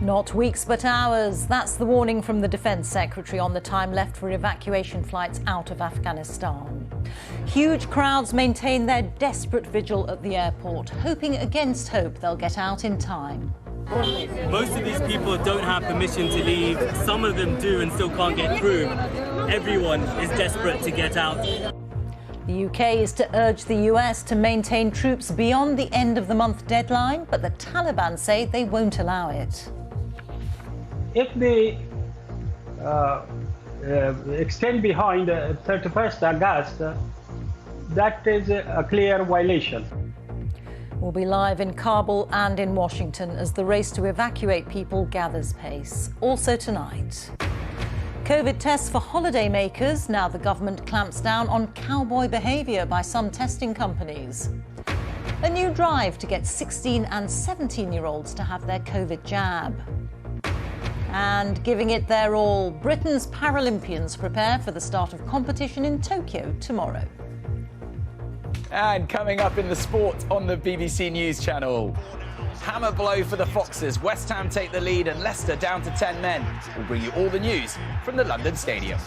Not weeks but hours. That's the warning from the Defence Secretary on the time left for evacuation flights out of Afghanistan. Huge crowds maintain their desperate vigil at the airport, hoping against hope they'll get out in time. Most of these people don't have permission to leave. Some of them do and still can't get through. Everyone is desperate to get out. The UK is to urge the US to maintain troops beyond the end of the month deadline, but the Taliban say they won't allow it. If they extend behind 31st August, that is a clear violation. We'll be live in Kabul and in Washington as the race to evacuate people gathers pace. Also tonight, COVID tests for holidaymakers. Now the government clamps down on cowboy behaviour by some testing companies. A new drive to get 16 and 17-year-olds to have their COVID jab. And giving it their all, Britain's Paralympians prepare for the start of competition in Tokyo tomorrow. And coming up in the sport on the BBC News channel. Hammer blow for the Foxes. West Ham take the lead and Leicester down to 10 men. We'll bring you all the news from the London Stadium.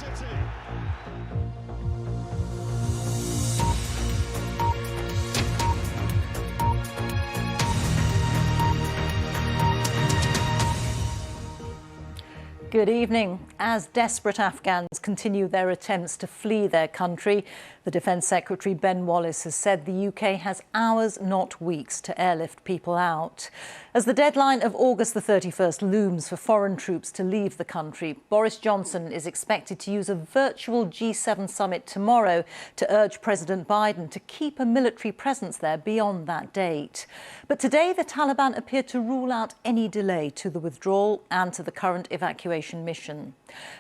Good evening. As desperate Afghans continue their attempts to flee their country, the Defence Secretary Ben Wallace has said the UK has hours, not weeks, to airlift people out. As the deadline of August the 31st looms for foreign troops to leave the country, Boris Johnson is expected to use a virtual G7 summit tomorrow to urge President Biden to keep a military presence there beyond that date. But today, the Taliban appear to rule out any delay to the withdrawal and to the current evacuation mission.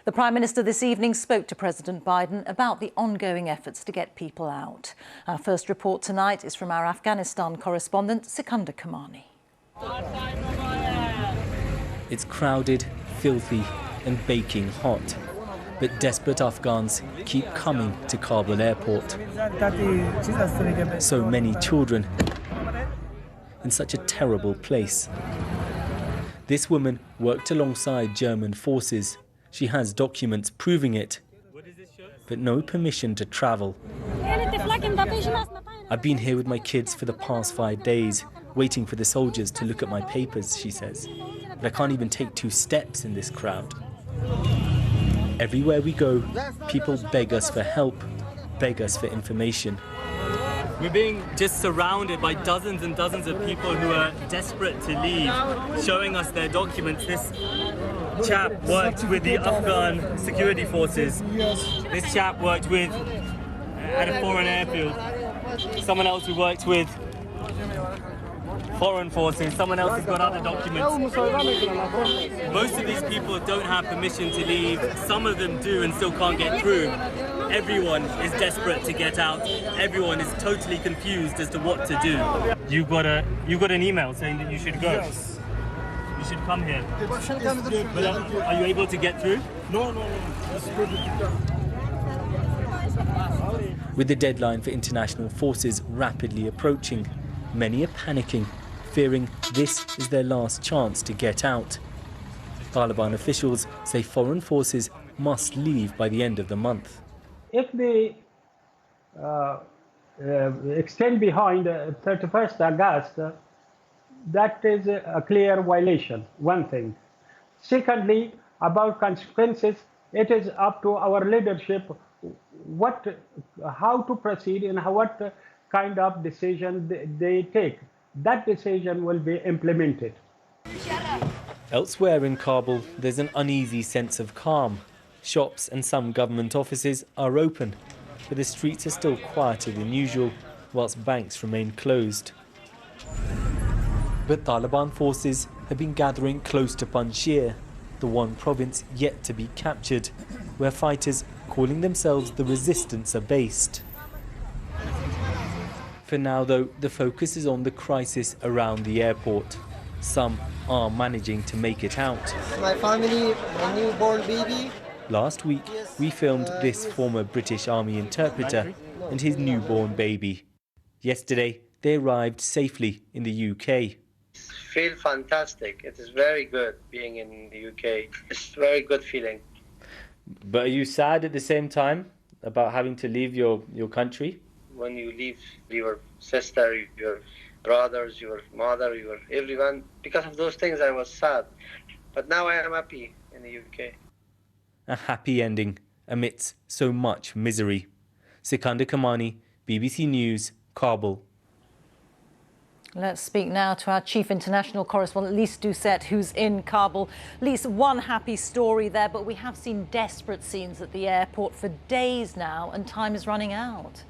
The Prime Minister this evening spoke to President Biden about the ongoing efforts to get people out. Our first report tonight is from our Afghanistan correspondent, Sikandar Kamani. It's crowded, filthy and baking hot. But desperate Afghans keep coming to Kabul airport. So many children in such a terrible place. This woman worked alongside German forces. She has documents proving it, but no permission to travel. I've been here with my kids for the past 5 days, waiting for the soldiers to look at my papers, she says. But I can't even take 2 steps in this crowd. Everywhere we go, people beg us for help, beg us for information. We're being just surrounded by dozens and dozens of people who are desperate to leave, showing us their documents. This chap worked with the Afghan security forces. This chap worked with at a foreign airfield. Someone else who worked with foreign forces. Someone else has got other documents. Most of these people don't have permission to leave. Some of them do and still can't get through. Everyone is desperate to get out. Everyone is totally confused as to what to do. You got an email saying that you should go. Yes. You should come here. But are you able to get through? No. With the deadline for international forces rapidly approaching, many are panicking, fearing this is their last chance to get out. Taliban officials say foreign forces must leave by the end of the month. If they extend behind 31st August, that is a clear violation, one thing. Secondly, about consequences, it is up to our leadership how to proceed and what kind of decision they take. That decision will be implemented. Elsewhere in Kabul, there's an uneasy sense of calm. Shops and some government offices are open, but the streets are still quieter than usual, whilst banks remain closed. But Taliban forces have been gathering close to Panjshir, the one province yet to be captured, where fighters calling themselves the Resistance are based. For now, though, the focus is on the crisis around the airport. Some are managing to make it out. My family, my newborn baby. Last week, we filmed this former British Army interpreter and his newborn baby. Yesterday, they arrived safely in the UK. Feel fantastic. It is very good being in the UK. It's a very good feeling. But are you sad at the same time about having to leave your country? When you leave your sister, your brothers, your mother, your everyone, because of those things I was sad. But now I am happy in the UK. A happy ending amidst so much misery. Sikandar Kamani, BBC News, Kabul. Let's speak now to our chief international correspondent, Lise Doucette, who's in Kabul. Lise, one happy story there, but we have seen desperate scenes at the airport for days now, and time is running out.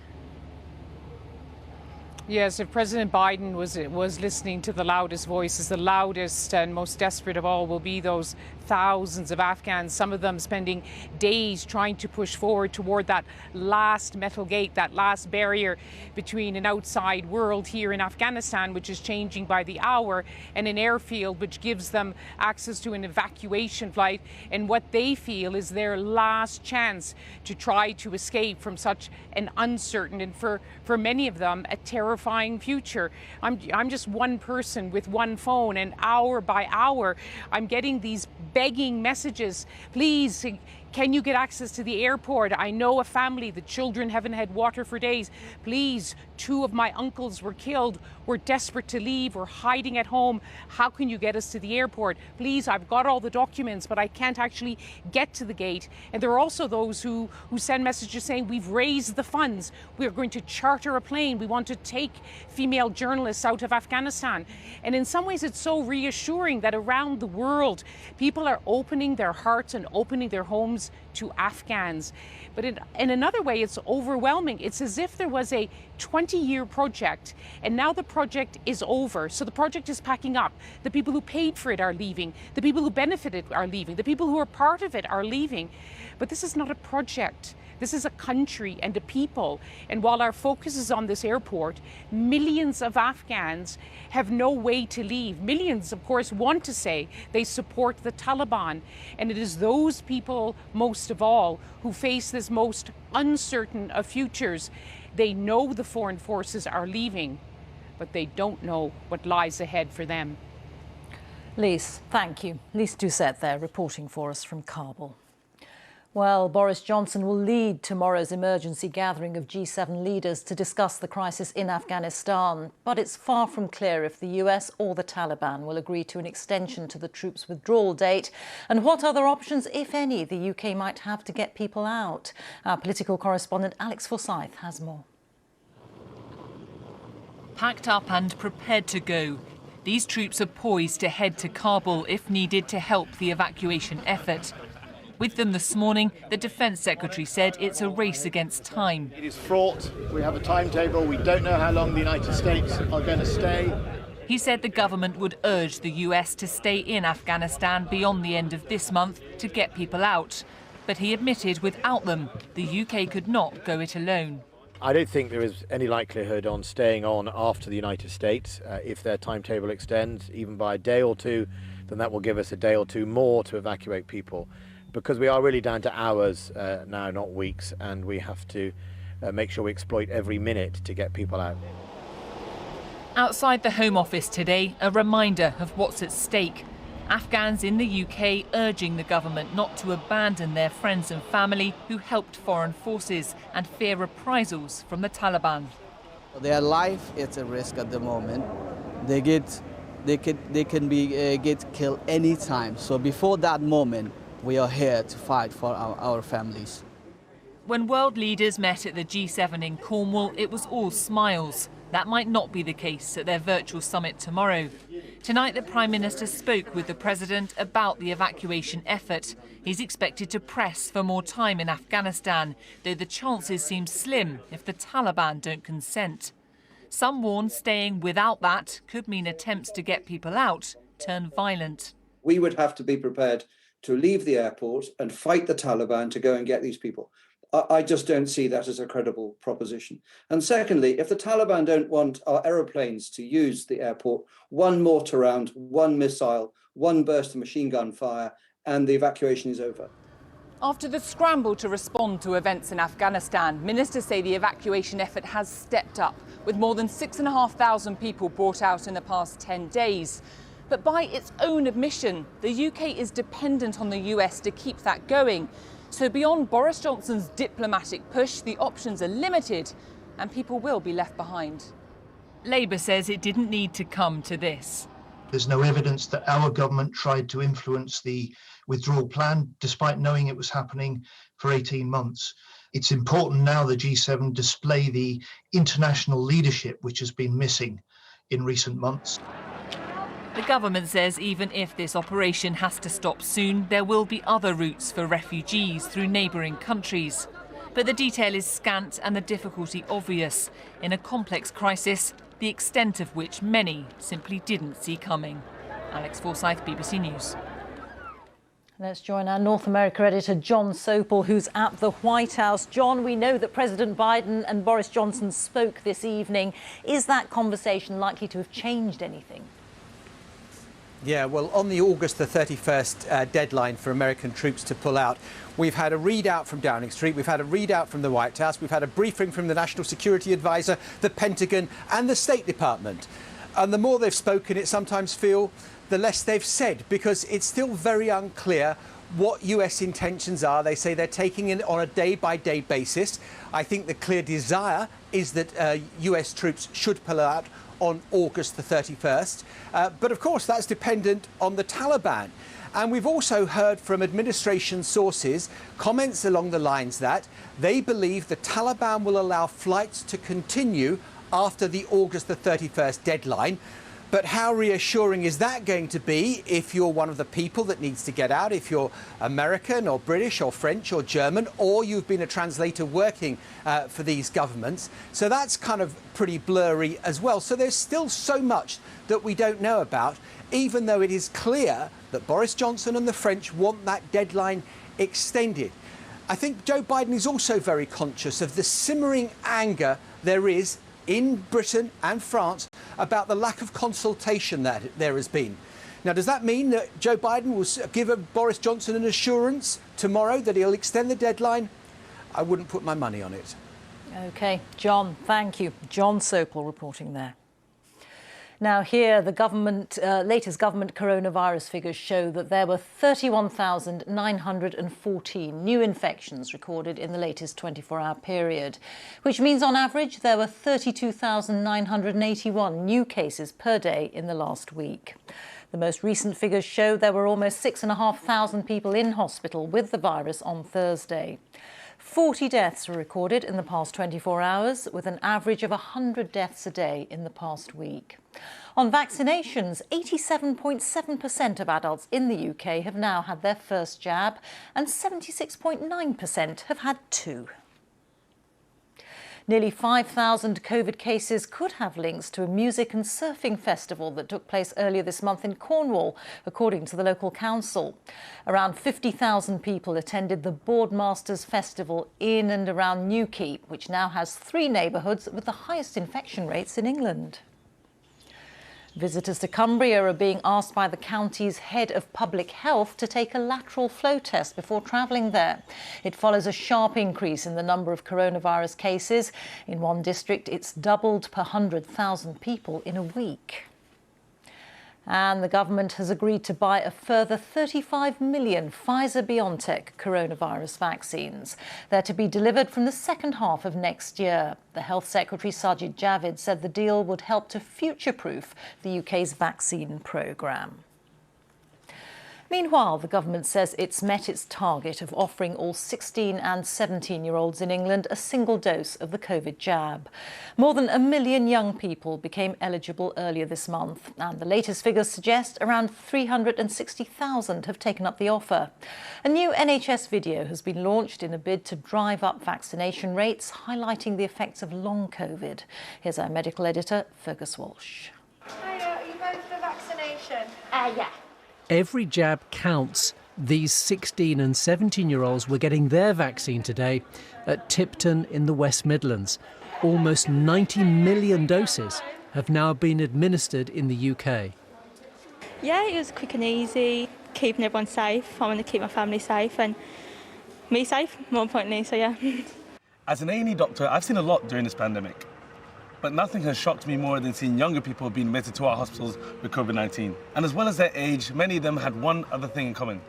Yes, if President Biden was listening to the loudest voices, the loudest and most desperate of all will be those thousands of Afghans, some of them spending days trying to push forward toward that last metal gate, that last barrier between an outside world here in Afghanistan, which is changing by the hour, and an airfield which gives them access to an evacuation flight and what they feel is their last chance to try to escape from such an uncertain and for many of them a terrifying future. I'm just one person with one phone, and hour by hour I'm getting these begging messages. Please, can you get access to the airport? I know a family, the children haven't had water for days. Please, 2 of my uncles were killed. We're desperate to leave. We're hiding at home. How can you get us to the airport? Please, I've got all the documents, but I can't actually get to the gate. And there are also those who send messages saying, we've raised the funds. We're going to charter a plane. We want to take female journalists out of Afghanistan. And in some ways, it's so reassuring that around the world, people are opening their hearts and opening their homes to Afghans. But in another way, it's overwhelming. It's as if there was a 20-year project and now the project is over. So the project is packing up. The people who paid for it are leaving. The people who benefited are leaving. The people who are part of it are leaving. But this is not a project. This is a country and a people. And while our focus is on this airport, millions of Afghans have no way to leave. Millions, of course, want to say they support the Taliban. And it is those people, most of all, who face this most uncertain of futures. They know the foreign forces are leaving, but they don't know what lies ahead for them. Lise, thank you. Lise Doucette there, reporting for us from Kabul. Well, Boris Johnson will lead tomorrow's emergency gathering of G7 leaders to discuss the crisis in Afghanistan. But it's far from clear if the US or the Taliban will agree to an extension to the troops' withdrawal date and what other options, if any, the UK might have to get people out. Our political correspondent Alex Forsyth has more. Packed up and prepared to go, these troops are poised to head to Kabul if needed to help the evacuation effort. With them this morning, the Defence Secretary said it's a race against time. It is fraught. We have a timetable. We don't know how long the United States are going to stay. He said the government would urge the US to stay in Afghanistan beyond the end of this month to get people out. But he admitted without them, the UK could not go it alone. I don't think there is any likelihood on staying on after the United States. If their timetable extends, even by a day or two, then that will give us a day or two more to evacuate people. Because we are really down to hours now, not weeks, and we have to make sure we exploit every minute to get people out. Outside the Home Office today, a reminder of what's at stake. Afghans in the UK urging the government not to abandon their friends and family who helped foreign forces and fear reprisals from the Taliban. Their life is a risk at the moment. They can get killed anytime. So before that moment, we are here to fight for our families. When world leaders met at the G7 in Cornwall, it was all smiles. That might not be the case at their virtual summit tomorrow. Tonight, the Prime Minister spoke with the President about the evacuation effort. He's expected to press for more time in Afghanistan, though the chances seem slim if the Taliban don't consent. Some warn staying without that could mean attempts to get people out turn violent. We would have to be prepared to leave the airport and fight the Taliban to go and get these people. I just don't see that as a credible proposition. And secondly, if the Taliban don't want our aeroplanes to use the airport, one mortar round, one missile, one burst of machine gun fire, and the evacuation is over. After the scramble to respond to events in Afghanistan, ministers say the evacuation effort has stepped up, with more than 6,500 people brought out in the past 10 days. But by its own admission, the UK is dependent on the US to keep that going. So beyond Boris Johnson's diplomatic push, the options are limited and people will be left behind. Labour says it didn't need to come to this. There's no evidence that our government tried to influence the withdrawal plan, despite knowing it was happening for 18 months. It's important now the G7 display the international leadership which has been missing in recent months. The government says even if this operation has to stop soon, there will be other routes for refugees through neighbouring countries. But the detail is scant and the difficulty obvious in a complex crisis, the extent of which many simply didn't see coming. Alex Forsyth, BBC News. Let's join our North America editor, John Sopel, who's at the White House. John, we know that President Biden and Boris Johnson spoke this evening. Is that conversation likely to have changed anything? Yeah, well, on the August the 31st deadline for American troops to pull out, we've had a readout from Downing Street, we've had a readout from the White House, we've had a briefing from the National Security Advisor, the Pentagon and the State Department. And the more they've spoken, it sometimes feels the less they've said, because it's still very unclear what US intentions are. They say they're taking it on a day-by-day basis. I think the clear desire is that US troops should pull out on August the 31st. But of course, that's dependent on the Taliban. And we've also heard from administration sources comments along the lines that they believe the Taliban will allow flights to continue after the August the 31st deadline. But how reassuring is that going to be if you're one of the people that needs to get out, if you're American or British or French or German, or you've been a translator working for these governments? So that's kind of pretty blurry as well. So there's still so much that we don't know about, even though it is clear that Boris Johnson and the French want that deadline extended. I think Joe Biden is also very conscious of the simmering anger there is in Britain and France about the lack of consultation that there has been. Now, does that mean that Joe Biden will give Boris Johnson an assurance tomorrow that he'll extend the deadline? I wouldn't put my money on it. OK, John, thank you. John Sopel reporting there. Now here, the latest government coronavirus figures show that there were 31,914 new infections recorded in the latest 24-hour period, which means on average there were 32,981 new cases per day in the last week. The most recent figures show there were almost 6,500 people in hospital with the virus on Thursday. 40 deaths were recorded in the past 24 hours, with an average of 100 deaths a day in the past week. On vaccinations, 87.7% of adults in the UK have now had their first jab, and 76.9% have had two. Nearly 5,000 COVID cases could have links to a music and surfing festival that took place earlier this month in Cornwall, according to the local council. Around 50,000 people attended the Boardmasters Festival in and around Newquay, which now has 3 neighbourhoods with the highest infection rates in England. Visitors to Cumbria are being asked by the county's head of public health to take a lateral flow test before travelling there. It follows a sharp increase in the number of coronavirus cases. In one district, it's doubled per 100,000 people in a week. And the government has agreed to buy a further 35 million Pfizer-BioNTech coronavirus vaccines. They're to be delivered from the second half of next year. The Health Secretary Sajid Javid said the deal would help to future-proof the UK's vaccine programme. Meanwhile, the government says it's met its target of offering all 16 and 17-year-olds in England a single dose of the COVID jab. More than 1 million young people became eligible earlier this month, and the latest figures suggest around 360,000 have taken up the offer. A new NHS video has been launched in a bid to drive up vaccination rates, highlighting the effects of long COVID. Here's our medical editor, Fergus Walsh. Hiya, are you going for the vaccination? Yeah. Every jab counts. These 16 and 17-year-olds were getting their vaccine today at Tipton in the West Midlands. Almost 90 million doses have now been administered in the UK. Yeah, it was quick and easy, keeping everyone safe. I want to keep my family safe, and be safe, more importantly, so yeah. As an A&E doctor, I've seen a lot during this pandemic. But nothing has shocked me more than seeing younger people being admitted to our hospitals with COVID-19. And as well as their age, many of them had one other thing in common.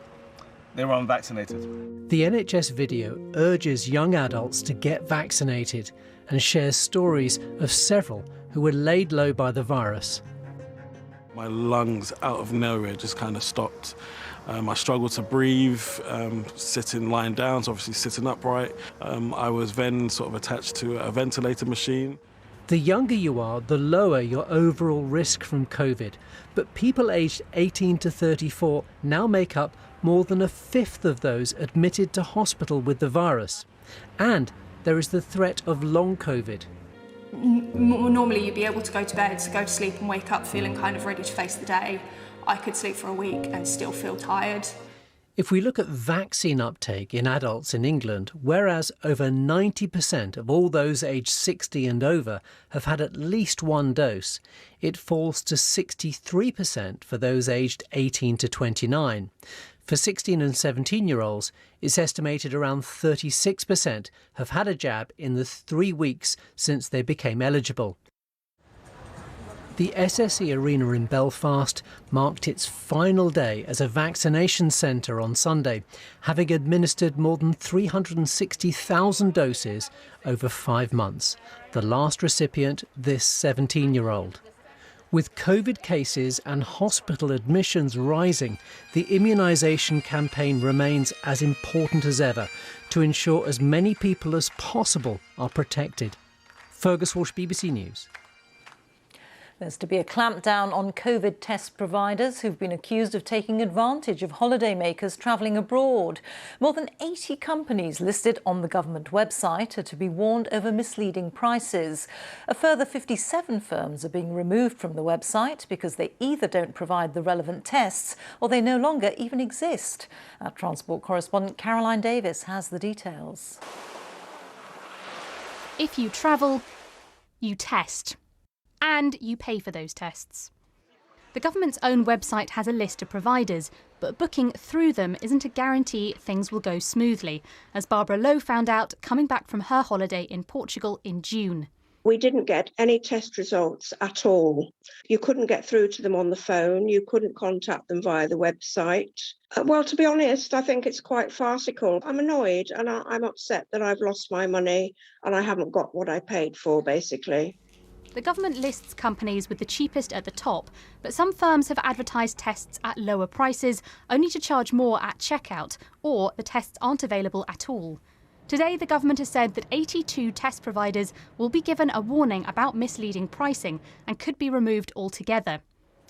They were unvaccinated. The NHS video urges young adults to get vaccinated and shares stories of several who were laid low by the virus. My lungs out of nowhere just kind of stopped. I struggled to breathe, sitting, lying down, so obviously sitting upright. I was then sort of attached to a ventilator machine. The younger you are, the lower your overall risk from COVID. But people aged 18 to 34 now make up more than a fifth of those admitted to hospital with the virus. And there is the threat of long COVID. Normally you'd be able to go to bed, go to sleep and wake up feeling kind of ready to face the day. I could sleep for a week and still feel tired. If we look at vaccine uptake in adults in England, whereas over 90% of all those aged 60 and over have had at least one dose, it falls to 63% for those aged 18 to 29. For 16 and 17-year-olds, it's estimated around 36% have had a jab in the 3 weeks since they became eligible. The SSE Arena in Belfast marked its final day as a vaccination centre on Sunday, having administered more than 360,000 doses over 5 months. The last recipient, this 17-year-old. With COVID cases and hospital admissions rising, the immunisation campaign remains as important as ever to ensure as many people as possible are protected. Fergus Walsh, BBC News. There's to be a clampdown on COVID test providers who've been accused of taking advantage of holidaymakers travelling abroad. More than 80 companies listed on the government website are to be warned over misleading prices. A further 57 firms are being removed from the website because they either don't provide the relevant tests or they no longer even exist. Our transport correspondent Caroline Davis has the details. If you travel, you test. And you pay for those tests. The government's own website has a list of providers, but booking through them isn't a guarantee things will go smoothly, as Barbara Lowe found out coming back from her holiday in Portugal in June. We didn't get any test results at all. You couldn't get through to them on the phone. You couldn't contact them via the website. Well, to be honest, I think it's quite farcical. I'm annoyed and I'm upset that I've lost my money and I haven't got what I paid for, basically. The government lists companies with the cheapest at the top, but some firms have advertised tests at lower prices, only to charge more at checkout, or the tests aren't available at all. Today, the government has said that 82 test providers will be given a warning about misleading pricing and could be removed altogether.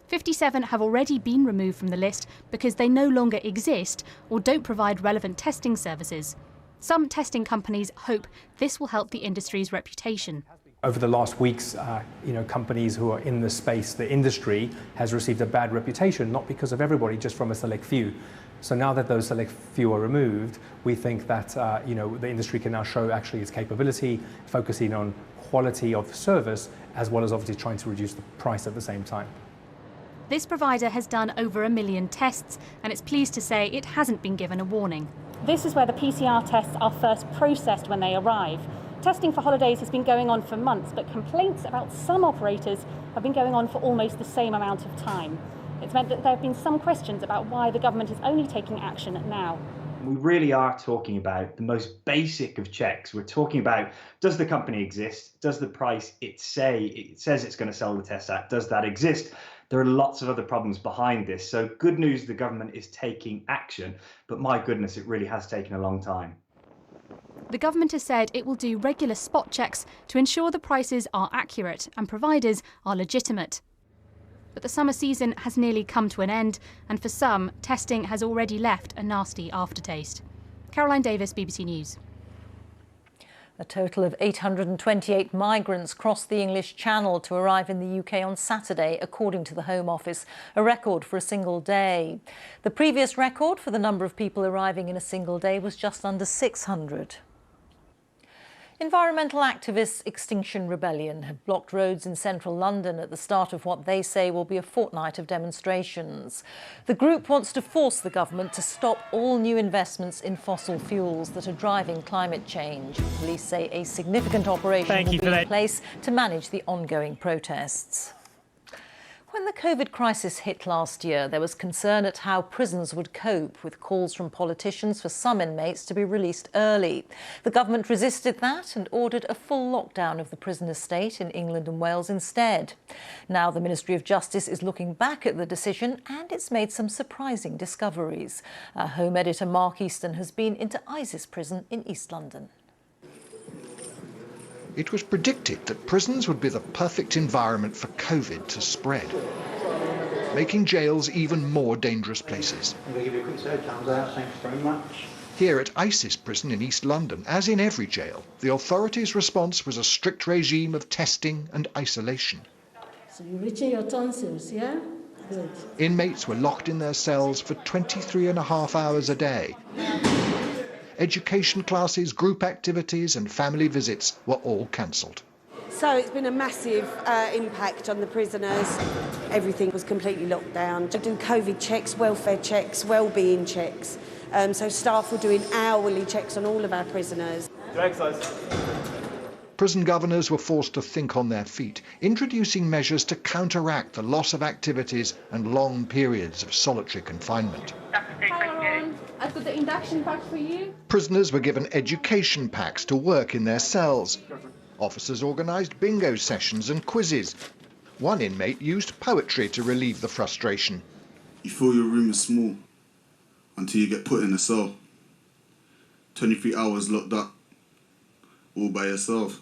57 have already been removed from the list because they no longer exist or don't provide relevant testing services. Some testing companies hope this will help the industry's reputation. Over the last weeks, companies who are in the space, the industry has received a bad reputation, not because of everybody, just from a select few. So now that those select few are removed, we think that the industry can now show actually its capability, focusing on quality of service, as well as obviously trying to reduce the price at the same time. This provider has done over 1 million tests, and it's pleased to say it hasn't been given a warning. This is where the PCR tests are first processed when they arrive. Testing for holidays has been going on for months, but complaints about some operators have been going on for almost the same amount of time. It's meant that there have been some questions about why the government is only taking action now. We really are talking about the most basic of checks. We're talking about, does the company exist? Does the price it says it's going to sell the test at, does that exist? There are lots of other problems behind this. So good news, the government is taking action, but my goodness, it really has taken a long time. The government has said it will do regular spot checks to ensure the prices are accurate and providers are legitimate. But the summer season has nearly come to an end, and for some, testing has already left a nasty aftertaste. Caroline Davis, BBC News. A total of 828 migrants crossed the English Channel to arrive in the UK on Saturday, according to the Home Office, a record for a single day. The previous record for the number of people arriving in a single day was just under 600. Environmental activists Extinction Rebellion have blocked roads in central London at the start of what they say will be a fortnight of demonstrations. The group wants to force the government to stop all new investments in fossil fuels that are driving climate change. Police say a significant operation will be in place to manage the ongoing protests. When the COVID crisis hit last year, there was concern at how prisons would cope, with calls from politicians for some inmates to be released early. The government resisted that and ordered a full lockdown of the prison estate in England and Wales instead. Now the Ministry of Justice is looking back at the decision, and it's made some surprising discoveries. Our Home editor Mark Easton has been into ISIS prison in East London. It was predicted that prisons would be the perfect environment for COVID to spread, making jails even more dangerous places. I'm going to give you a quick set of thumbs out, thanks very much. Here at ISIS prison in East London, as in every jail, the authorities' response was a strict regime of testing and isolation. So you're reaching your tonsils, yeah? Good. Inmates were locked in their cells for 23.5 hours a day. Education classes, group activities and family visits were all cancelled. So it's been a massive impact on the prisoners. Everything was completely locked down. To do COVID checks, welfare checks, well-being checks. So staff were doing hourly checks on all of our prisoners. Prison governors were forced to think on their feet, introducing measures to counteract the loss of activities and long periods of solitary confinement. I've got the induction pack for you. Prisoners were given education packs to work in their cells. Officers organised bingo sessions and quizzes. One inmate used poetry to relieve the frustration. You feel your room is small until you get put in a cell. 23 hours locked up, all by yourself.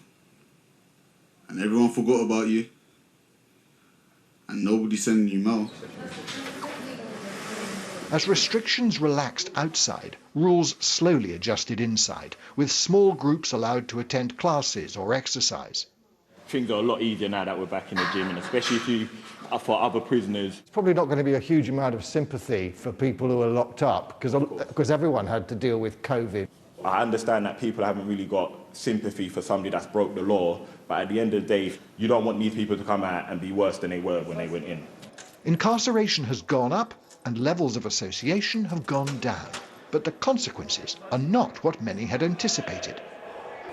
And everyone forgot about you. And nobody sending you mail. As restrictions relaxed outside, rules slowly adjusted inside, with small groups allowed to attend classes or exercise. Things are a lot easier now that we're back in the gym, and especially if you are for other prisoners. It's probably not going to be a huge amount of sympathy for people who are locked up, because everyone had to deal with COVID. I understand that people haven't really got sympathy for somebody that's broke the law, but at the end of the day, you don't want these people to come out and be worse than they were when they went in. Incarceration has gone up and levels of association have gone down. But the consequences are not what many had anticipated.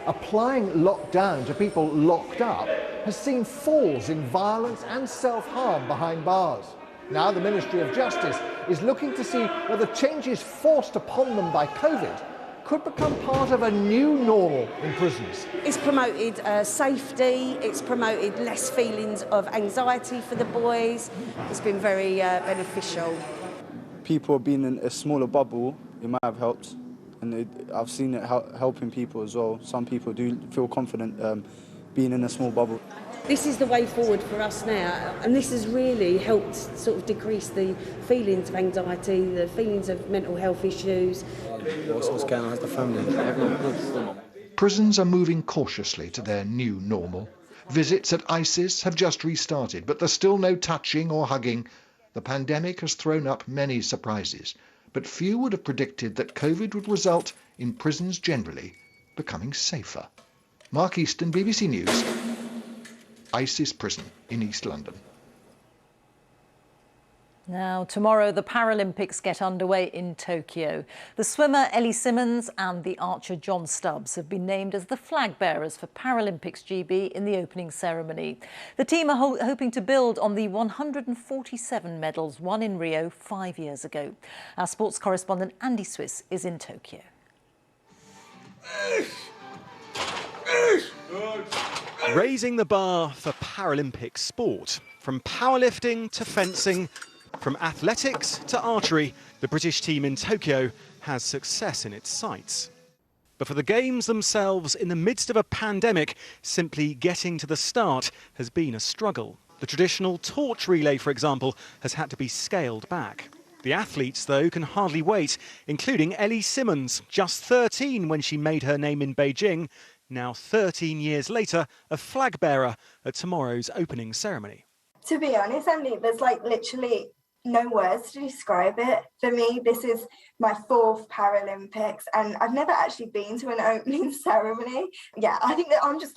Applying lockdown to people locked up has seen falls in violence and self-harm behind bars. Now the Ministry of Justice is looking to see whether changes forced upon them by COVID could become part of a new normal in prisons. It's promoted safety, it's promoted less feelings of anxiety for the boys. It's been very beneficial. People being in a smaller bubble, it might have helped, and I've seen it helping people as well. Some people do feel confident being in a small bubble. This is the way forward for us now, and this has really helped sort of decrease the feelings of anxiety, the feelings of mental health issues. What's going on with the family? Prisons are moving cautiously to their new normal. Visits at ISIS have just restarted, but there's still no touching or hugging. The pandemic has thrown up many surprises, but few would have predicted that COVID would result in prisons generally becoming safer. Mark Easton, BBC News, ISIS prison in East London. Now, tomorrow the Paralympics get underway in Tokyo. The swimmer Ellie Simmonds and the archer John Stubbs have been named as the flag bearers for Paralympics GB in the opening ceremony. The team are hoping to build on the 147 medals won in Rio 5 years ago. Our sports correspondent Andy Swiss is in Tokyo. Raising the bar for Paralympic sport, from powerlifting to fencing, from athletics to archery, the British team in Tokyo has success in its sights. But for the Games themselves, in the midst of a pandemic, simply getting to the start has been a struggle. The traditional torch relay, for example, has had to be scaled back. The athletes, though, can hardly wait, including Ellie Simmonds, just 13 when she made her name in Beijing, now 13 years later, a flag bearer at tomorrow's opening ceremony. To be honest, Andy, there's like literally no words to describe it. For me, this is my 4th Paralympics and I've never actually been to an opening ceremony. Yeah, I think that I'm just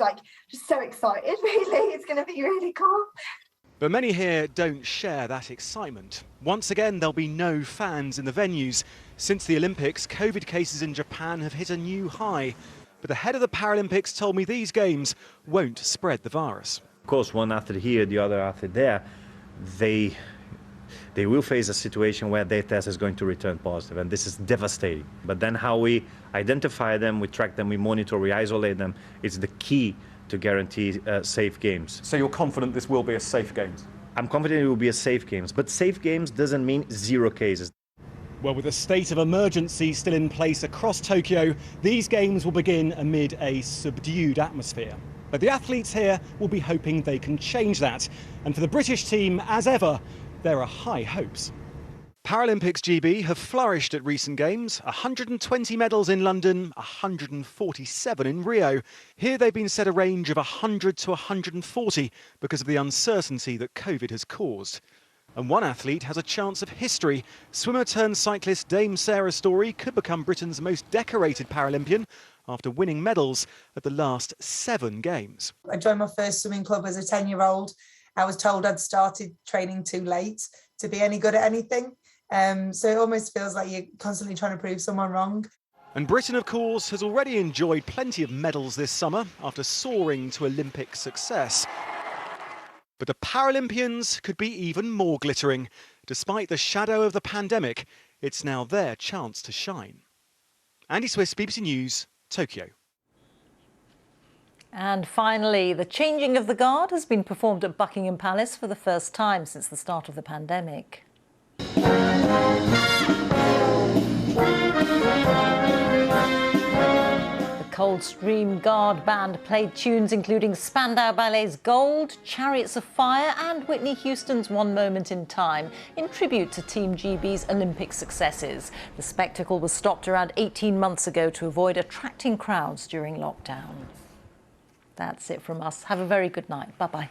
so excited, really. It's going to be really cool. But many here don't share that excitement. Once again, there'll be no fans in the venues. Since the Olympics, COVID cases in Japan have hit a new high. But the head of the Paralympics told me these games won't spread the virus. Of course, one athlete here, the other athlete there, they will face a situation where their test is going to return positive, and this is devastating. But then how we identify them, we track them, we monitor, we isolate them, is the key to guarantee safe games. So you're confident this will be a safe games? I'm confident it will be a safe games, but safe games doesn't mean 0 cases. Well, with a state of emergency still in place across Tokyo, these games will begin amid a subdued atmosphere. But the athletes here will be hoping they can change that. And for the British team, as ever, there are high hopes. Paralympics GB have flourished at recent games. 120 medals in London, 147 in Rio. Here they've been set a range of 100 to 140 because of the uncertainty that COVID has caused. And one athlete has a chance of history. Swimmer turned cyclist Dame Sarah Storey could become Britain's most decorated Paralympian after winning medals at the last 7 games. I joined my first swimming club as a 10-year-old. I was told I'd started training too late to be any good at anything. So it almost feels like you're constantly trying to prove someone wrong. And Britain, of course, has already enjoyed plenty of medals this summer after soaring to Olympic success. But the Paralympians could be even more glittering. Despite the shadow of the pandemic, it's now their chance to shine. Andy Swiss, BBC News, Tokyo. And finally, the changing of the guard has been performed at Buckingham Palace for the first time since the start of the pandemic. The Coldstream Guard Band played tunes including Spandau Ballet's Gold, Chariots of Fire and Whitney Houston's One Moment in Time in tribute to Team GB's Olympic successes. The spectacle was stopped around 18 months ago to avoid attracting crowds during lockdown. That's it from us. Have a very good night. Bye-bye.